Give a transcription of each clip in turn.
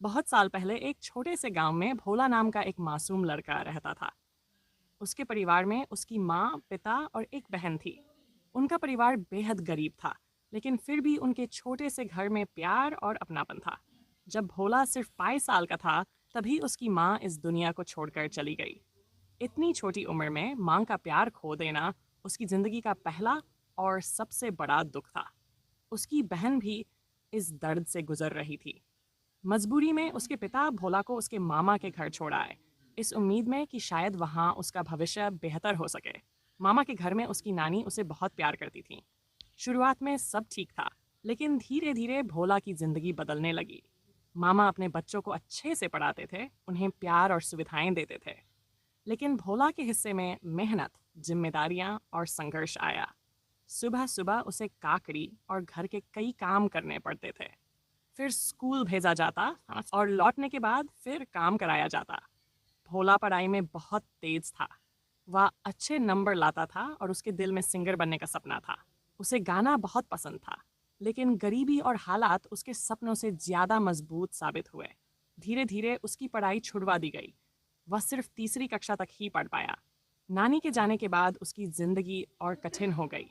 बहुत साल पहले एक छोटे से गांव में भोला नाम का एक मासूम लड़का रहता था। उसके परिवार में उसकी माँ, पिता और एक बहन थी। उनका परिवार बेहद गरीब था, लेकिन फिर भी उनके छोटे से घर में प्यार और अपनापन था। जब भोला सिर्फ 22 साल का था, तभी उसकी माँ इस दुनिया को छोड़कर चली गई। इतनी छोटी उम्र में माँ का प्यार खो देना उसकी ज़िंदगी का पहला और सबसे बड़ा दुख था। उसकी बहन भी इस दर्द से गुजर रही थी। मजबूरी में उसके पिता भोला को उसके मामा के घर छोड़ आए, इस उम्मीद में कि शायद वहाँ उसका भविष्य बेहतर हो सके। मामा के घर में उसकी नानी उसे बहुत प्यार करती थी। शुरुआत में सब ठीक था, लेकिन धीरे धीरे भोला की जिंदगी बदलने लगी। मामा अपने बच्चों को अच्छे से पढ़ाते थे, उन्हें प्यार और सुविधाएं देते थे, लेकिन भोला के हिस्से में मेहनत, जिम्मेदारियां और संघर्ष आया। सुबह सुबह उसे काकड़ी और घर के कई काम करने पड़ते थे। फिर स्कूल भेजा जाता और लौटने के बाद फिर काम कराया जाता। भोला पढ़ाई में बहुत तेज था। वह अच्छे नंबर लाता था और उसके दिल में सिंगर बनने का सपना था। उसे गाना बहुत पसंद था, लेकिन गरीबी और हालात उसके सपनों से ज़्यादा मजबूत साबित हुए। धीरे धीरे उसकी पढ़ाई छुड़वा दी गई। वह सिर्फ तीसरी कक्षा तक ही पढ़ पाया। नानी के जाने के बाद उसकी ज़िंदगी और कठिन हो गई।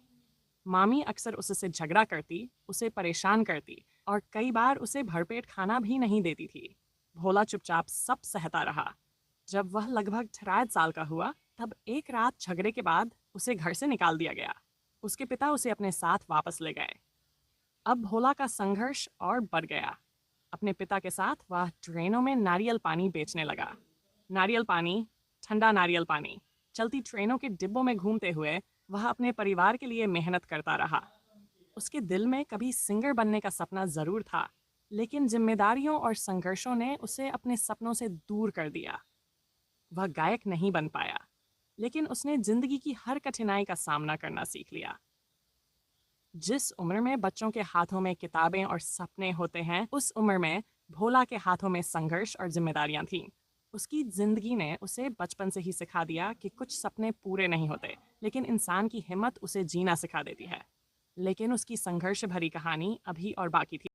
मामी अक्सर उससे झगड़ा करती, उसे परेशान करती और कई बार उसे भरपेट खाना भी नहीं देती थी। भोला चुपचाप सब सहता रहा। जब वह लगभग 18 साल का हुआ, तब एक रात झगड़े के बाद उसे घर से निकाल दिया गया। उसके पिता उसे अपने साथ वापस ले गए। अब भोला का संघर्ष और बढ़ गया। अपने पिता के साथ वह ट्रेनों में नारियल पानी बेचने लगा। नारियल पानी, ठंडा नारियल पानी। चलती ट्रेनों के डिब्बों में घूमते हुए वह अपने परिवार के लिए मेहनत करता रहा। उसके दिल में कभी सिंगर बनने का सपना ज़रूर था, लेकिन जिम्मेदारियों और संघर्षों ने उसे अपने सपनों से दूर कर दिया। वह गायक नहीं बन पाया, लेकिन उसने जिंदगी की हर कठिनाई का सामना करना सीख लिया। जिस उम्र में बच्चों के हाथों में किताबें और सपने होते हैं, उस उम्र में भोला के हाथों में संघर्ष और जिम्मेदारियां थीं। उसकी जिंदगी ने उसे बचपन से ही सिखा दिया कि कुछ सपने पूरे नहीं होते, लेकिन इंसान की हिम्मत उसे जीना सिखा देती है। लेकिन उसकी संघर्ष भरी कहानी अभी और बाकी थी।